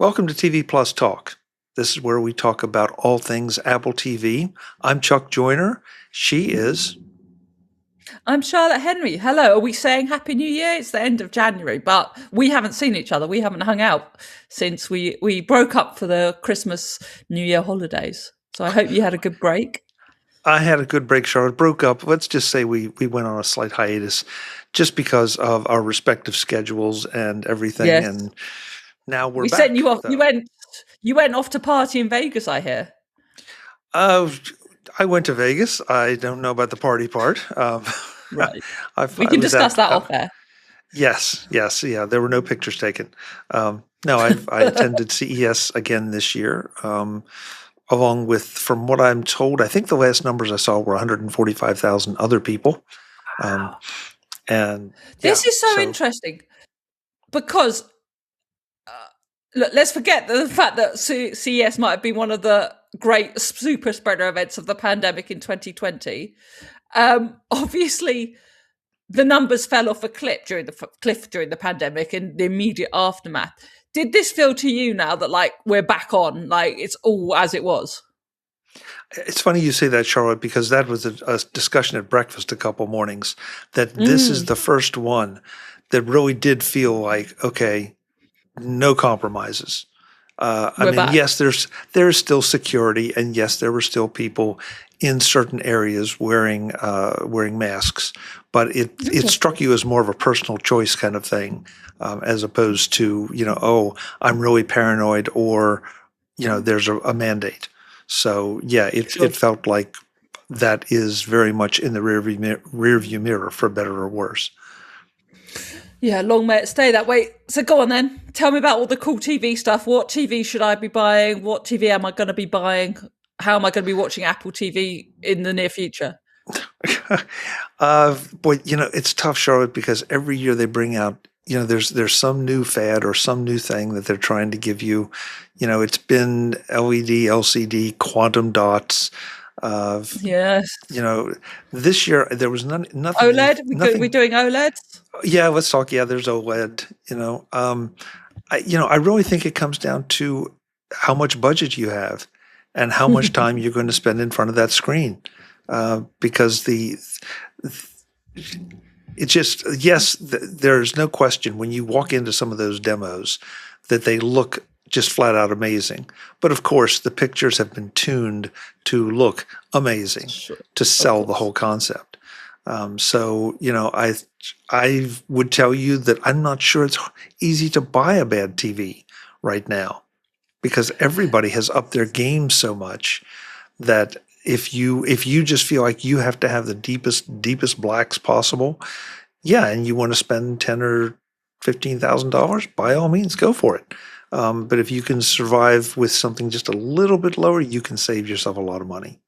Welcome to TV Plus Talk. This is where we talk about all things Apple TV. I'm Chuck Joyner. She is. I'm Charlotte Henry. Hello. Are we saying Happy New Year? It's the end of January, but we haven't seen each other. We haven't hung out since we broke up for the Christmas, New Year holidays. So I hope you had a good break. I had a good break, Charlotte. Broke up. Let's just say we went on a slight hiatus just because of our respective schedules and everything. Yes. And now we're We back. sent you off. though. You went off to party in Vegas, I hear. I went to Vegas. I don't know about the party part. Right. I We can was discuss at- that off air. Yes, yeah. There were no pictures taken. No, I attended CES again this year, along with, from what I'm told, I think the last numbers I saw were 145,000 other people. And This yeah, is so interesting because look, let's forget the fact that CES might have been one of the great super spreader events of the pandemic in 2020. Obviously, the numbers fell off a cliff during the pandemic and the immediate aftermath. Did this feel to you now that like we're back on, like it's all as it was? It's funny you say that, Charlotte, because that was a discussion at breakfast a couple mornings, that this is the first one that really did feel like, okay, no compromises. I We're mean, back. yes, there's still security, and yes, there were still people in certain areas wearing masks, but it struck you as more of a personal choice kind of thing, as opposed to, oh, I'm really paranoid, or there's a mandate. So yeah, it felt like that is very much in the rearview mirror, for better or worse. Yeah, long may it stay that way. So go on then. Tell me about all the cool TV stuff. What TV should I be buying? What TV am I going to be buying? How am I going to be watching Apple TV in the near future? Boy, it's tough, Charlotte, because every year they bring out, there's some new fad or some new thing that they're trying to give you. It's been LED, LCD, quantum dots. Yes. This year there was nothing. OLED? We're doing OLEDs? Yeah, let's talk. Yeah, there's OLED. I really think it comes down to how much budget you have and how much time you're going to spend in front of that screen. Because there's no question when you walk into some of those demos that they look just flat out amazing. But of course, the pictures have been tuned to look amazing, to sell the whole concept. So, I would tell you that I'm not sure it's easy to buy a bad TV right now, because everybody has upped their game so much that if you just feel like you have to have the deepest blacks possible, yeah, and you want to spend $10,000 or $15,000, by all means, go for it. But if you can survive with something just a little bit lower, you can save yourself a lot of money.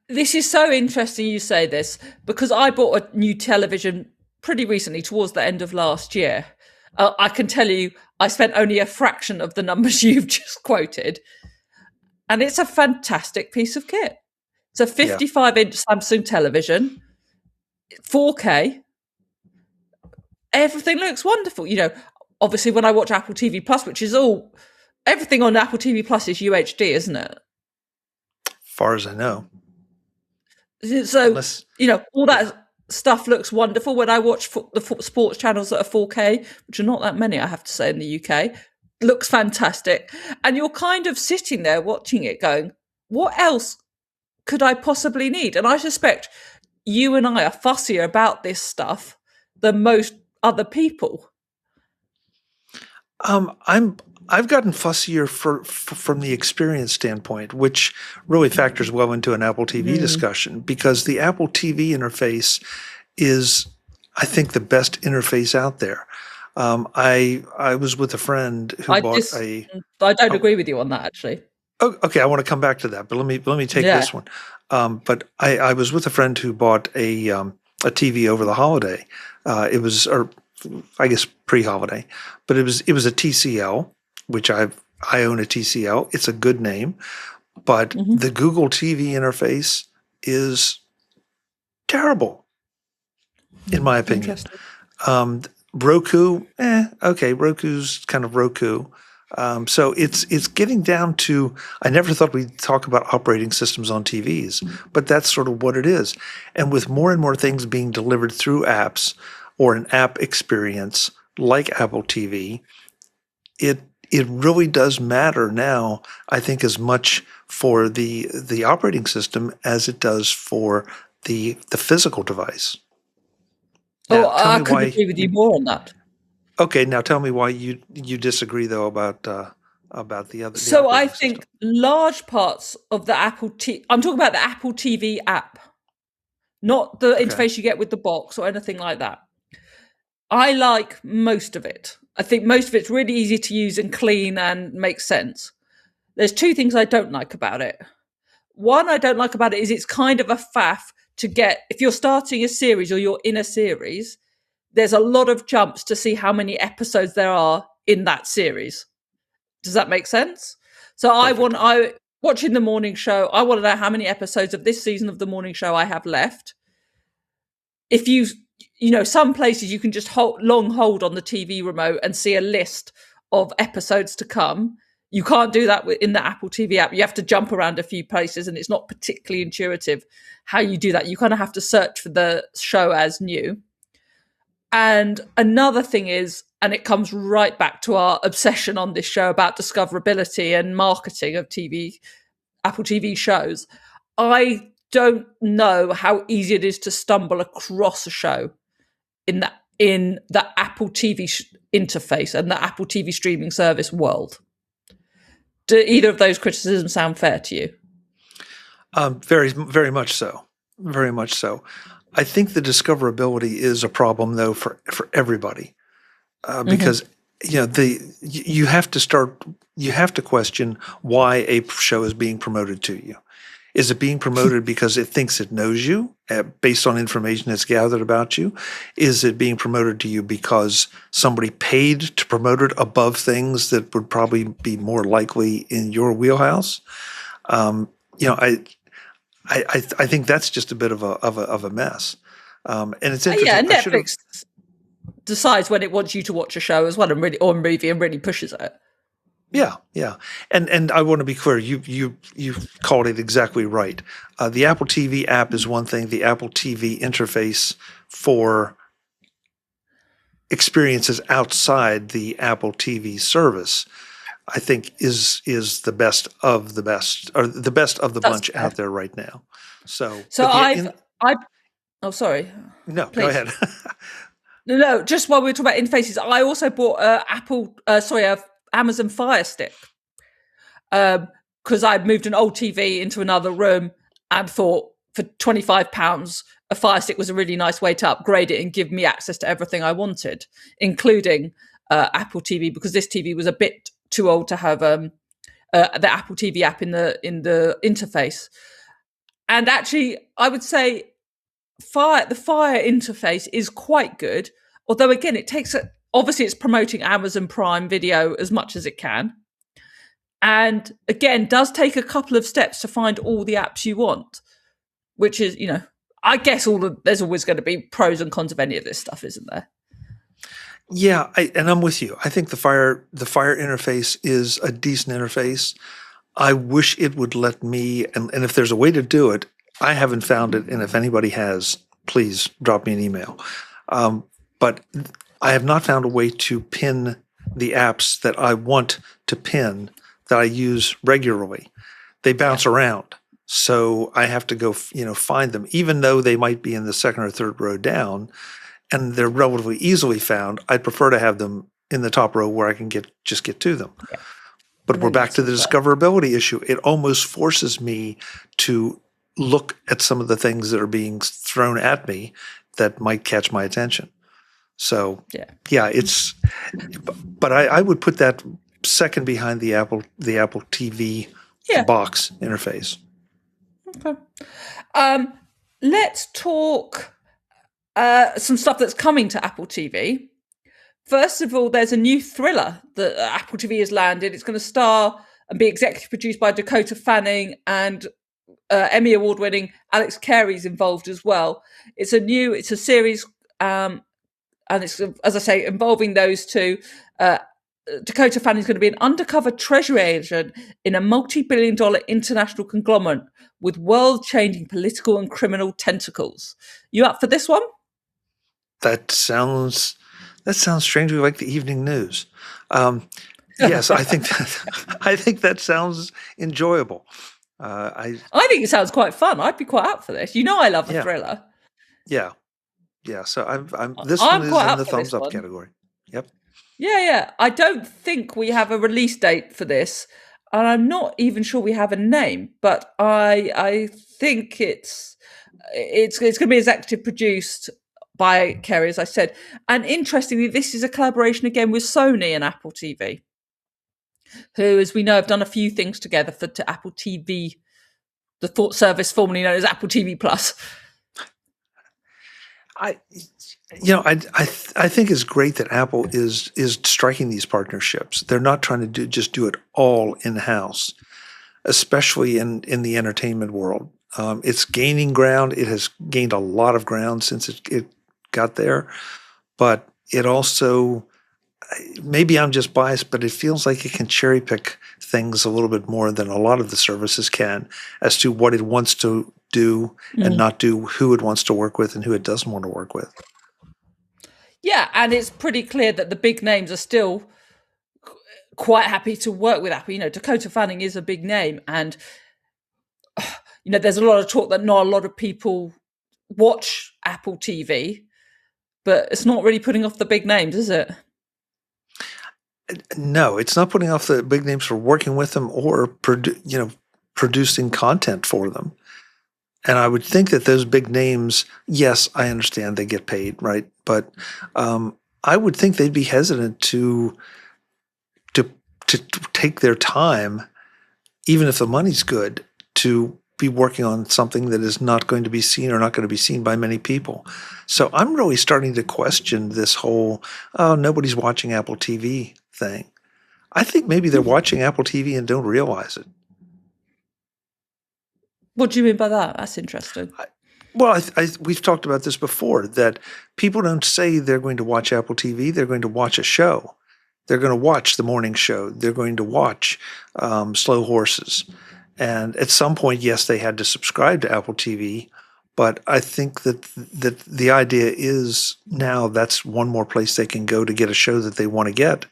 This is so interesting you say this, because I bought a new television pretty recently, towards the end of last year. I can tell you, I spent only a fraction of the numbers you've just quoted. And it's a fantastic piece of kit. It's a 55-inch Samsung television, 4K. Everything looks wonderful. Obviously when I watch Apple TV Plus, which is everything on Apple TV Plus is UHD, isn't it? Far as I know. So, all that stuff looks wonderful. When I watch the sports channels that are 4K, which are not that many, I have to say, in the UK, looks fantastic. And you're kind of sitting there watching it going, what else could I possibly need? And I suspect you and I are fussier about this stuff than most other people. I've gotten fussier from the experience standpoint, which really factors well into an Apple TV discussion, because the Apple TV interface is, I think, the best interface out there. I was with a friend who bought a. I don't agree with you on that, actually. Oh, okay, I want to come back to that, but let me take this one. But I was with a friend who bought a TV over the holiday. It was, or I guess pre-holiday, but it was a TCL, which I own a TCL. It's a good name, but the Google TV interface is terrible, in my opinion. Roku, okay, Roku's kind of Roku. So it's getting down to, I never thought we'd talk about operating systems on TVs, but that's sort of what it is. And with more and more things being delivered through apps or an app experience like Apple TV, it really does matter now, I think, as much for the operating system as it does for the physical device. Now, I couldn't agree with you more on that. Okay, now tell me why you disagree though about the other. So I think large parts of the I'm talking about the Apple TV app, not the interface you get with the box or anything like that. I like most of it. I think most of it's really easy to use and clean and makes sense. There's two things I don't like about it. One I don't like about it is it's kind of a faff to get, if you're starting a series or you're in a series, there's a lot of jumps to see how many episodes there are in that series. Does that make sense? So perfect. Watching the morning show, I want to know how many episodes of this season of the morning show I have left. If some places you can just hold on the TV remote and see a list of episodes to come. You can't do that in the Apple TV app. You have to jump around a few places, and it's not particularly intuitive how you do that. You kind of have to search for the show as new. And another thing is, and it comes right back to our obsession on this show about discoverability and marketing of Apple TV shows. I don't know how easy it is to stumble across a show in the Apple TV interface and the Apple TV streaming service world. Do either of those criticisms sound fair to you? Very, very much so. Very much so. I think the discoverability is a problem, though, for everybody, because you have to question why a show is being promoted to you. Is it being promoted because it thinks it knows you based on information it's gathered about you? Is it being promoted to you because somebody paid to promote it above things that would probably be more likely in your wheelhouse? I think that's just a bit of a mess. And it's interesting. Yeah, Netflix decides when it wants you to watch a show as well, or a movie, and really pushes it. Yeah. And I want to be clear, you called it exactly right. The Apple TV app is one thing. The Apple TV interface for experiences outside the Apple TV service, I think is the best of the best, or the best of the bunch out there right now. So oh, sorry. No, please. Go ahead. No, just while we were talking about interfaces, I also bought Amazon Fire Stick, because I'd moved an old TV into another room and thought for £25, a Fire Stick was a really nice way to upgrade it and give me access to everything I wanted, including Apple TV, because this TV was a bit too old to have the Apple TV app in the interface. And actually, I would say the Fire interface is quite good, although again, it takes obviously it's promoting Amazon Prime Video as much as it can. And again, does take a couple of steps to find all the apps you want, which is, I guess there's always going to be pros and cons of any of this stuff, isn't there? Yeah, and I'm with you. I think the Fire interface is a decent interface. I wish it would let me, and if there's a way to do it, I haven't found it, and if anybody has, please drop me an email. But I have not found a way to pin the apps that I want to pin that I use regularly. They bounce around, so I have to go, find them, even though they might be in the second or third row down, and they're relatively easily found. I'd prefer to have them in the top row where I can just get to them. Yeah. But we're back to the discoverability issue. It almost forces me to look at some of the things that are being thrown at me that might catch my attention. So but I would put that second behind the Apple TV box interface. Okay. Let's talk some stuff that's coming to Apple TV. First of all, there's a new thriller that Apple TV has landed. It's going to star and be executive produced by Dakota Fanning, and Emmy Award-winning Alex Carey's involved as well. It's a series, and it's, as I say, involving those two. Dakota Fanning is going to be an undercover treasury agent in a multi-billion-dollar international conglomerate with world-changing political and criminal tentacles. You up for this one? That sounds strangely like the evening news. Yes, I think that sounds enjoyable. I think it sounds quite fun. I'd be quite up for this. You know, I love a thriller. Yeah. So this one is in the thumbs up category. Yep. Yeah. I don't think we have a release date for this, and I'm not even sure we have a name. But I think it's going to be executive produced by Kerry, as I said. And interestingly, this is a collaboration again with Sony and Apple TV, who, as we know, have done a few things together to Apple TV, the service formerly known as Apple TV Plus. I think it's great that Apple is striking these partnerships. They're not trying to do it all in-house, especially in the entertainment world. It's gaining ground. It has gained a lot of ground since it got there, but it also, maybe I'm just biased, but it feels like it can cherry pick things a little bit more than a lot of the services can as to what it wants to do and not do, who it wants to work with and who it doesn't want to work with. Yeah, and it's pretty clear that the big names are still quite happy to work with Apple. You know, Dakota Fanning is a big name, and you know, there's a lot of talk that not a lot of people watch Apple TV, but it's not really putting off the big names, is it? No, it's not putting off the big names for working with them or producing content for them. And I would think that those big names, yes, I understand they get paid, right? But I would think they'd be hesitant to take their time, even if the money's good, to be working on something that is not going to be seen or not going to be seen by many people. So I'm really starting to question this whole, oh, nobody's watching Apple TV thing. I think maybe they're watching Apple TV and don't realize it. What do you mean by that? That's interesting. We've talked about this before, that people don't say they're going to watch Apple TV. They're going to watch a show. They're going to watch the morning show. They're going to watch Slow Horses. And at some point, yes, they had to subscribe to Apple TV. But I think that the idea is now that's one more place they can go to get a show that they want to get.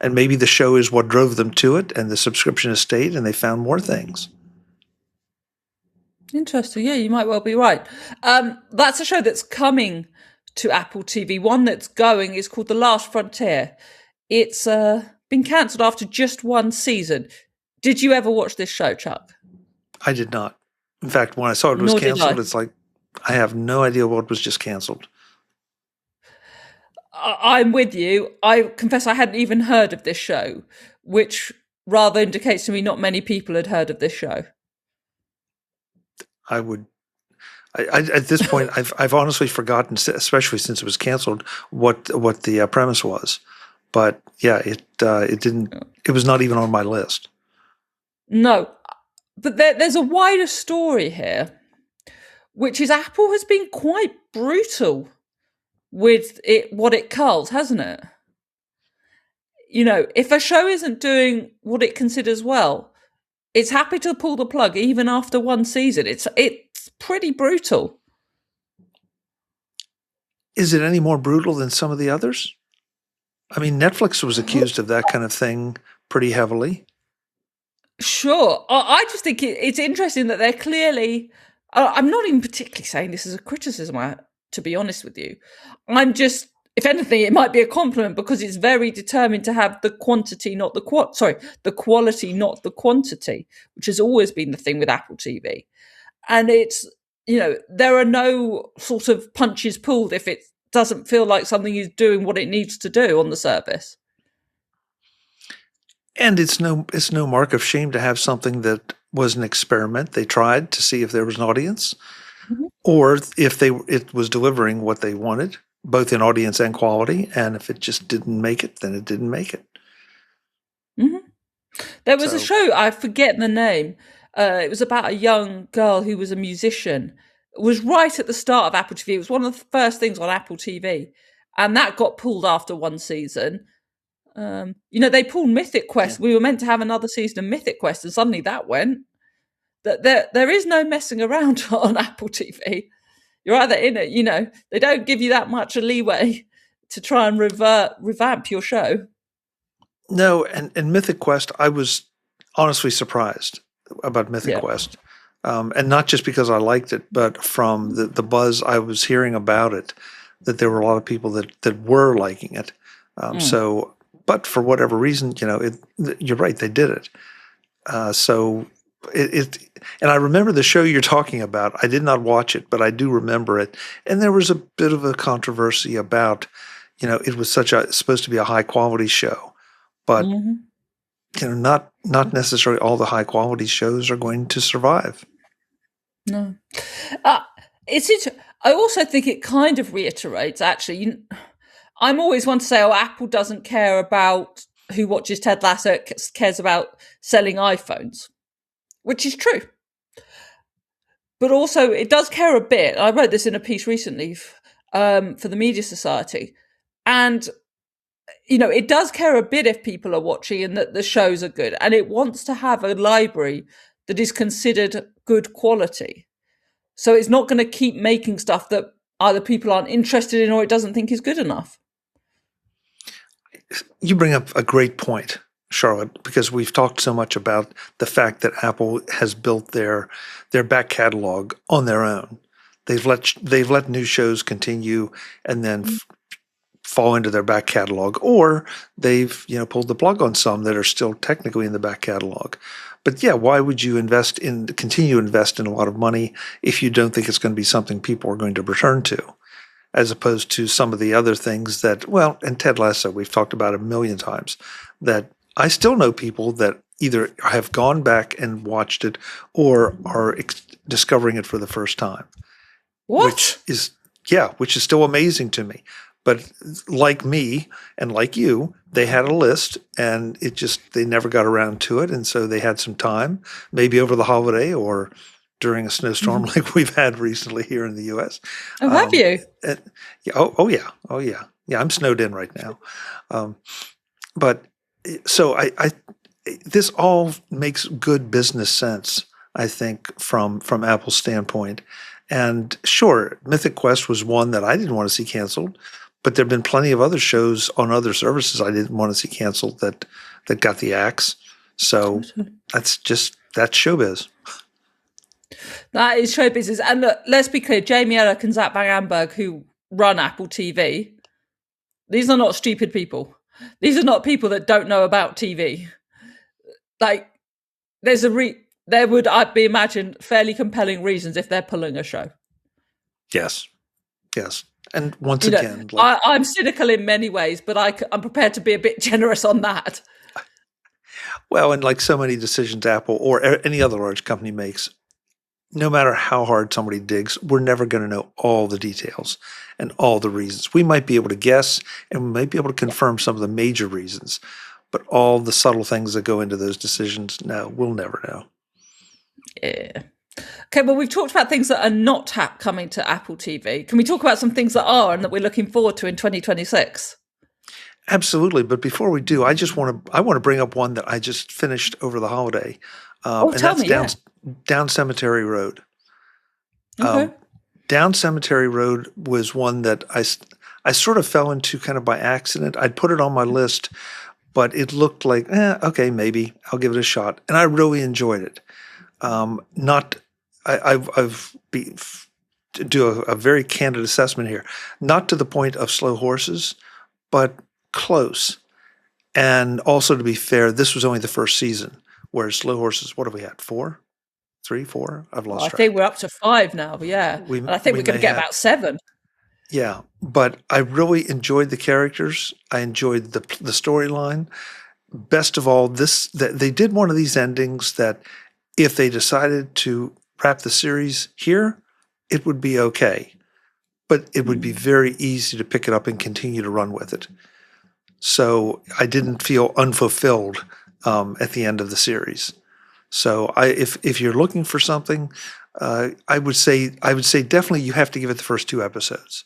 And maybe the show is what drove them to it, and the subscription has stayed, and they found more things. Interesting. Yeah, you might well be right. That's a show that's coming to Apple TV. One that's going is called The Last Frontier. It's been cancelled after just one season. Did you ever watch this show, Chuck? I did not. In fact, when I saw it was cancelled, it's like, I have no idea what was just cancelled. I'm with you. I confess I hadn't even heard of this show, which rather indicates to me not many people had heard of this show. I at this point, I've honestly forgotten, especially since it was canceled, what the premise was. But yeah, it didn't. It was not even on my list. No, but there's a wider story here, which is Apple has been quite brutal with what it culls, hasn't it? You know, if a show isn't doing what it considers well, it's happy to pull the plug even after one season. It's pretty brutal. Is it any more brutal than some of the others? I mean, Netflix was accused of that kind of thing pretty heavily. Sure. I just think it's interesting that they're clearly... I'm not even particularly saying this as a criticism, to be honest with you. I'm just... If anything, it might be a compliment because it's very determined to have the quantity, not the the quality, not the quantity, which has always been the thing with Apple TV. And it's, you know, there are no sort of punches pulled if it doesn't feel like something is doing what it needs to do on the service. And it's no mark of shame to have something that was an experiment. They tried to see if there was an audience, or if it was delivering what they wanted, both in audience and quality, and if it just didn't make it, then it didn't make it. There was a show, I forget the name, it was about a young girl who was a musician. It was right at the start of Apple TV. It was one of the first things on Apple TV, and that got pulled after one season. They pulled Mythic Quest. We were meant to have another season of Mythic Quest, and suddenly that went. There is no messing around on Apple TV. You're either in it, they don't give you that much leeway to try and revamp your show. No, and Mythic Quest, I was honestly surprised about Mythic Quest. And not just because I liked it, but from the buzz I was hearing about it, that there were a lot of people that were liking it. So, but for whatever reason, you're right, they did it. And I remember the show you're talking about. I did not watch it, but I do remember it. And there was a bit of a controversy about, it was supposed to be a high quality show, but not necessarily all the high quality shows are going to survive. No, I also think it kind of reiterates. Actually, I'm always one to say, Apple doesn't care about who watches Ted Lasso; it cares about selling iPhones, which is true. But also, it does care a bit. I wrote this in a piece recently for the Media Society, and it does care a bit if people are watching and that the shows are good, and it wants to have a library that is considered good quality. So it's not going to keep making stuff that either people aren't interested in or it doesn't think is good enough. You bring up a great point, Charlotte, because we've talked so much about the fact that Apple has built their back catalog on their own. They've let new shows continue and then fall into their back catalog, or they've pulled the plug on some that are still technically in the back catalog. But yeah, why would you continue to invest in a lot of money if you don't think it's going to be something people are going to return to, as opposed to some of the other things that, and Ted Lasso, we've talked about a million times, that I still know people that either have gone back and watched it or are discovering it for the first time. What? Which is still amazing to me. But like me and like you, they had a list and they never got around to it. And so they had some time, maybe over the holiday or during a snowstorm like we've had recently here in the U.S. Oh, have you? Oh, yeah. Yeah, I'm snowed in right now. But so this all makes good business sense, I think, from Apple's standpoint. And sure, Mythic Quest was one that I didn't want to see canceled. But there have been plenty of other shows on other services I didn't want to see canceled that got the axe. So that's showbiz. That is show business. And look, let's be clear, Jamie Ellick and Zach Van Amberg, who run Apple TV, these are not stupid people. These are not people that don't know about TV. Like, there would, I'd be imagined, fairly compelling reasons if they're pulling a show. Yes. And once again, I'm cynical in many ways, but I'm prepared to be a bit generous on that. Well, and like so many decisions Apple or any other large company makes, no matter how hard somebody digs, we're never going to know all the details and all the reasons. We might be able to guess and we might be able to confirm some of the major reasons, but all the subtle things that go into those decisions, no, we'll never know. Yeah. Okay, well, we've talked about things that are not coming to Apple TV. Can we talk about some things that are and that we're looking forward to in 2026? Absolutely. But before we do, I want to bring up one that I just finished over the holiday. And that's Down Cemetery Road. Okay. Down Cemetery Road was one that I sort of fell into kind of by accident. I'd put it on my list, but it looked like, okay, maybe I'll give it a shot. And I really enjoyed it. Do a very candid assessment here, not to the point of Slow Horses, but close. And also, to be fair, this was only the first season, whereas Slow Horses, what have we had? 4? 3, 4? I've lost track. I think we're up to 5 now, yeah. And I think we're going to get about 7. Yeah, but I really enjoyed the characters. I enjoyed the storyline. Best of all, they did one of these endings that if they decided to wrap the series here, it would be okay. But it would be very easy to pick it up and continue to run with it. So I didn't feel unfulfilled at the end of the series. So if you're looking for something, I would say definitely you have to give it the first 2 episodes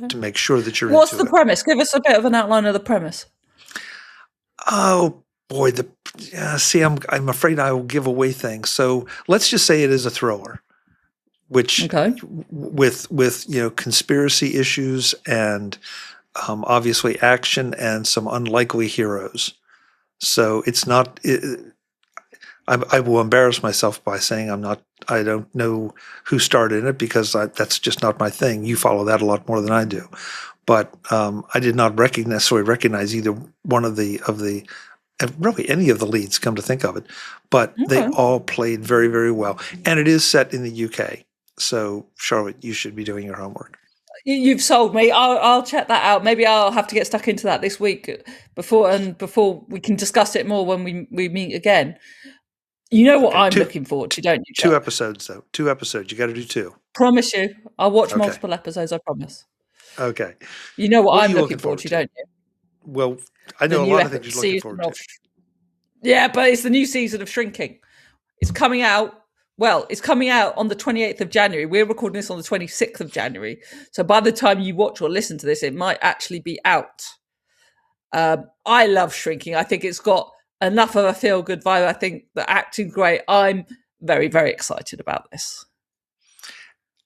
to make sure that you're What's into the premise? Give us a bit of an outline of the premise. Oh boy, see, I'm afraid I will give away things. So let's just say it is a thriller, which Okay. with conspiracy issues and obviously action and some unlikely heroes. So it's not. I will embarrass myself by saying I don't know who starred in it because that's just not my thing. You follow that a lot more than I do, but I did not necessarily recognize either one of the really any of the leads. Come to think of it, but they Okay. all played very, very well, and it is set in the UK. So Charlotte, you should be doing your homework. You've sold me. I'll check that out. Maybe I'll have to get stuck into that this week before we can discuss it more when we meet again. You know what Okay, I'm looking forward to, don't you, two Chuck? episodes though. 2 episodes. You got to do two. Promise you. I'll watch Okay. multiple episodes, I promise. Okay. You know what are I'm you looking forward to, don't you? Well, I The know a new lot of things you're looking season forward to. Yeah, but it's the new season of Shrinking. It's coming out. Well, it's coming out on the 28th of January. We're recording this on the 26th of January. So by the time you watch or listen to this, it might actually be out. I love Shrinking. I think it's got enough of a feel-good vibe. I think the acting's great. I'm very, very excited about this.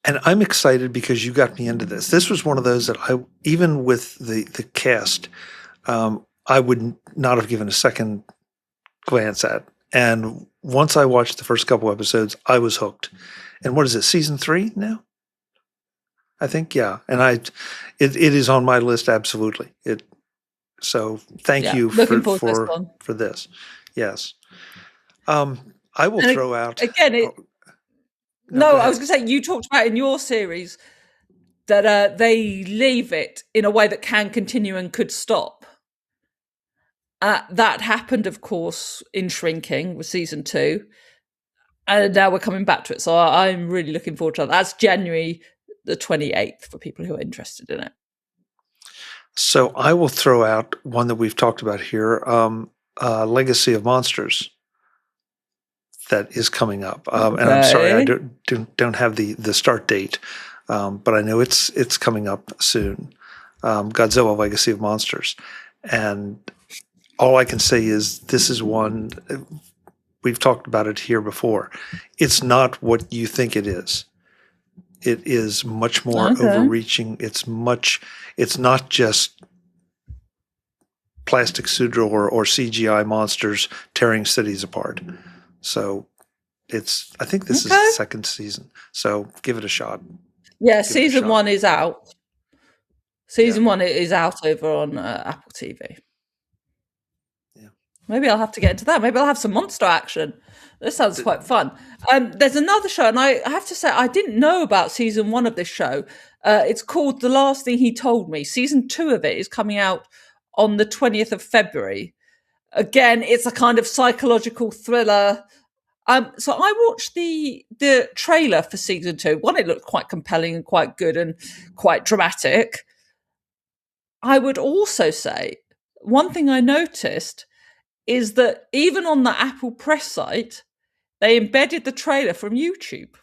And I'm excited because you got me into this. This was one of those that even with the cast, I would not have given a second glance at. And once I watched the first couple episodes, I was hooked. And what is it, season 3 now? I think, yeah. And it is on my list, absolutely. So thank you for this. Yes. I will throw out again. No, I was going to say, you talked about in your series that they leave it in a way that can continue and could stop. That happened, of course, in Shrinking with season 2. And now we're coming back to it. So I'm really looking forward to that. That's January the 28th for people who are interested in it. So I will throw out one that we've talked about here, Legacy of Monsters, that is coming up. And I'm sorry, I don't have the start date, but I know it's coming up soon. Godzilla: Legacy of Monsters, and all I can say is this is one we've talked about it here before. It's not what you think it is. It is much more overreaching. It's not just plastic suit or CGI monsters tearing cities apart. So I think this is the second season. So give it a shot. Yeah, season 1 is out. Season 1 is out over on Apple TV. Yeah. Maybe I'll have to get into that. Maybe I'll have some monster action. This sounds quite fun. There's another show, and I have to say, I didn't know about season 1 of this show. It's called The Last Thing He Told Me. Season 2 of it is coming out on the 20th of February. Again, it's a kind of psychological thriller. So I watched the trailer for season 2. One, it looked quite compelling and quite good and quite dramatic. I would also say one thing I noticed is that even on the Apple press site, they embedded the trailer from YouTube,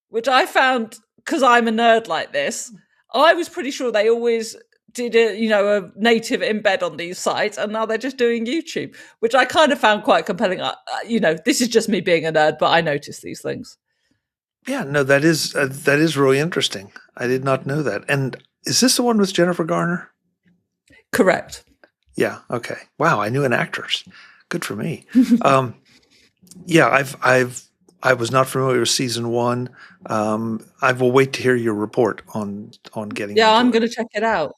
which I found, because I'm a nerd like this, I was pretty sure they always did a native embed on these sites, and now they're just doing YouTube, which I kind of found quite compelling. This is just me being a nerd, but I noticed these things. Yeah, no, that is really interesting. I did not know that. And is this the one with Jennifer Garner? Correct. Yeah. Okay. Wow, I knew an actress. Good for me. Yeah, I was not familiar with season 1. I will wait to hear your report on getting. Yeah, I'm going to check it out.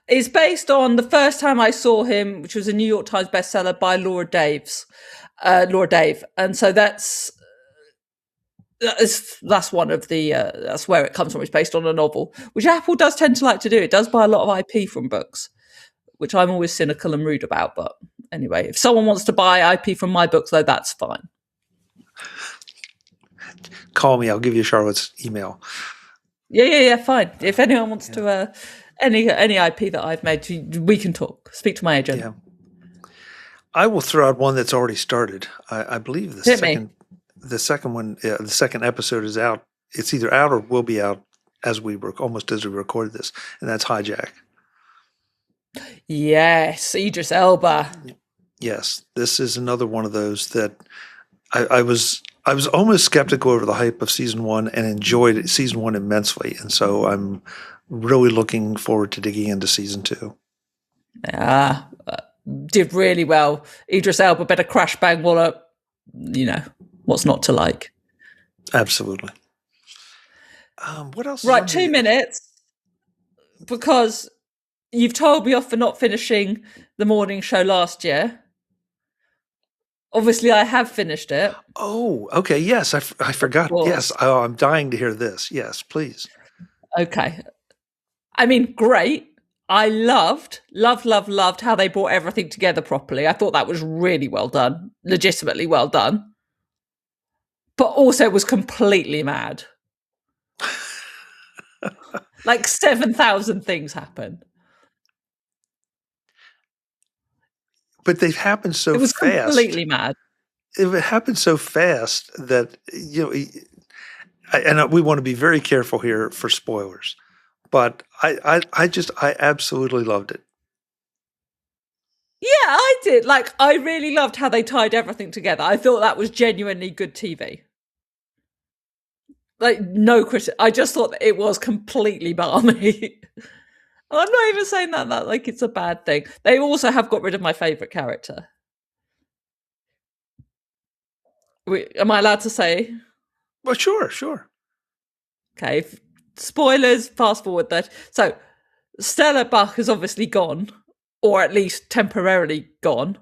It's based on the first time I saw him, which was a New York Times bestseller by Laura Dave, and so that's one of the that's where it comes from. It's based on a novel, which Apple does tend to like to do. It does buy a lot of IP from books, which I'm always cynical and rude about. But anyway, if someone wants to buy IP from my books, though, that's fine. Call me. I'll give you Charlotte's email. Yeah. Fine. If anyone wants to, any IP that I've made, we can talk. Speak to my agent. Yeah. I will throw out one that's already started. I believe the second one, the second episode is out. It's either out or will be out almost as we recorded this, and that's Hijack. Yes, Idris Elba. Yes, this is another one of those that I was almost skeptical over the hype of season 1 and enjoyed season 1 immensely, and so I'm really looking forward to digging into season 2. Yeah, did really well. Idris Elba better crash bang wallop. What's not to like? Absolutely. What else? Right, 2 minutes, because you've told me off for not finishing the morning show last year. Obviously, I have finished it. Oh, okay. Yes, I forgot. Yes, I'm dying to hear this. Yes, please. Okay. I mean, great. I loved how they brought everything together properly. I thought that was really well done, legitimately well done. But also it was completely mad. Like 7,000 things happened. But they've happened so fast. It was completely mad. It happened so fast that, and we want to be very careful here for spoilers, but I absolutely loved it. Yeah, I did. Like, I really loved how they tied everything together. I thought that was genuinely good TV. Like, no critic. I just thought that it was completely balmy. I'm not even saying that like it's a bad thing. They also have got rid of my favourite character. Am I allowed to say? Well, sure. Okay, spoilers, fast forward that. So, Stella Buck is obviously gone, or at least temporarily gone.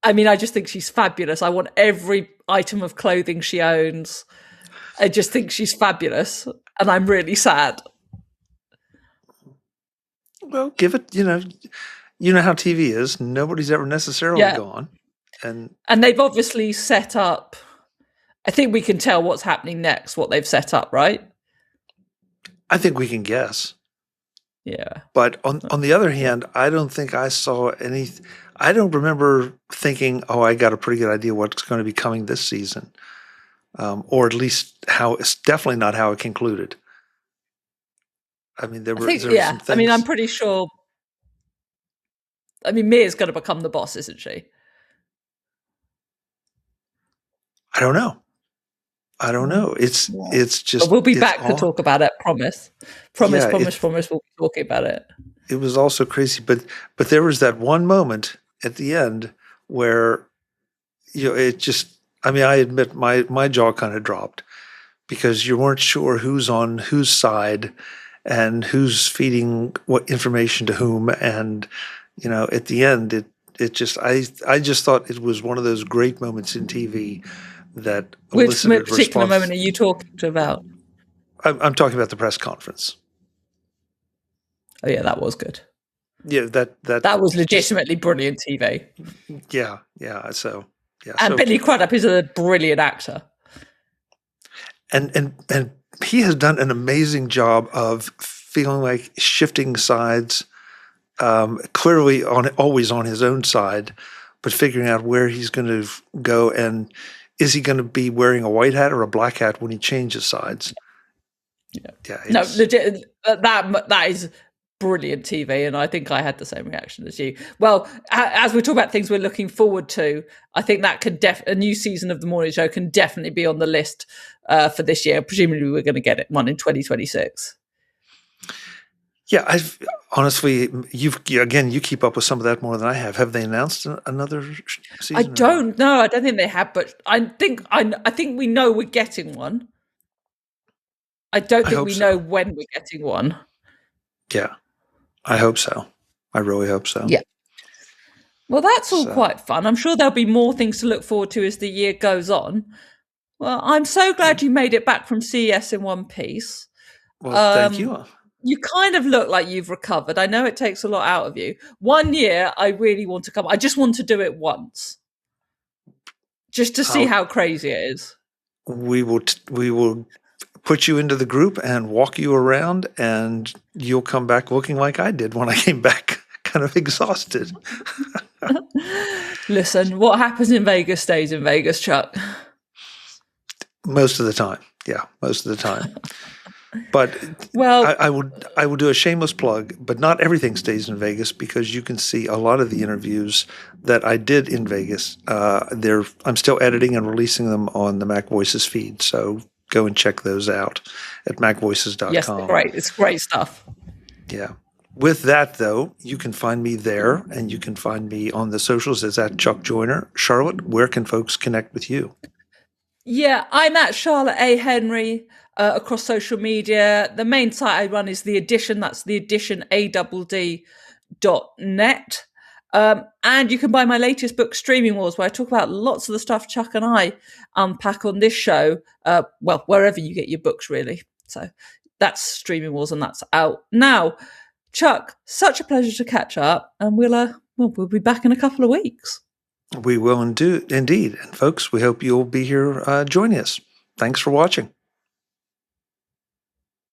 I mean, I just think she's fabulous. I want every item of clothing she owns. I just think she's fabulous, and I'm really sad. Well, give it, you know how TV is. Nobody's ever necessarily gone. And they've obviously set up, I think we can tell what's happening next, what they've set up, right? I think we can guess. Yeah. But on the other hand, I don't think I saw any. I don't remember thinking, oh, I got a pretty good idea what's going to be coming this season. Or at least it's definitely not how it concluded. I mean, there were some things. I mean, I'm pretty sure. I mean, Mia's going to become the boss, isn't she? I don't know. It's just. But we'll be back to talk about it. Promise. We'll be talking about it. It was also crazy, but there was that one moment at the end where, it just. I mean, I admit my jaw kind of dropped because you weren't sure who's on whose side and who's feeding what information to whom, and at the end, it just. I just thought it was one of those great moments in TV. That which particular moment are you talking about? I'm talking about the press conference. Oh yeah, that was good. Yeah, that was legitimately brilliant TV. Yeah. So yeah, and Billy Crudup is a brilliant actor, and he has done an amazing job of feeling like shifting sides. Clearly, always on his own side, but figuring out where he's going to go and. Is he going to be wearing a white hat or a black hat when he changes sides? Yeah. No, legit. That is brilliant TV, and I think I had the same reaction as you. Well, as we talk about things we're looking forward to, I think that could a new season of the morning show can definitely be on the list for this year. Presumably, we're going to get one in 2026. Yeah, honestly, you keep up with some of that more than I have. Have they announced another season? I don't know. I don't think they have, but I think we know we're getting one. I don't think we know when we're getting one. Yeah, I hope so. I really hope so. Yeah. Well, that's all quite fun. I'm sure there'll be more things to look forward to as the year goes on. Well, I'm so glad you made it back from CES in one piece. Well, thank you. You kind of look like you've recovered. I know it takes a lot out of you. 1 year, I really want to come. I just want to do it once, just to see how crazy it is. We will put you into the group and walk you around, and you'll come back looking like I did when I came back, kind of exhausted. Listen, what happens in Vegas stays in Vegas, Chuck. Most of the time. Yeah, most of the time. But Well, I will do a shameless plug, but not everything stays in Vegas, because you can see a lot of the interviews that I did in Vegas. I'm still editing and releasing them on the Mac Voices feed. So go and check those out at macvoices.com. yes, they're great. It's great stuff. Yeah. With that, though, you can find me there, and you can find me on the socials as at Chuck Joiner. Charlotte, where can folks connect with you? Yeah, I'm at Charlotte A. Henry across social media. The main site I run is The Edition. That's The Edition, ADD.net. And you can buy my latest book, Streaming Wars, where I talk about lots of the stuff Chuck and I unpack on this show. Well, wherever you get your books, really. So that's Streaming Wars, and that's out now. Chuck, such a pleasure to catch up, and we'll be back in a couple of weeks. We will indeed. And folks, we hope you'll be here joining us. Thanks for watching.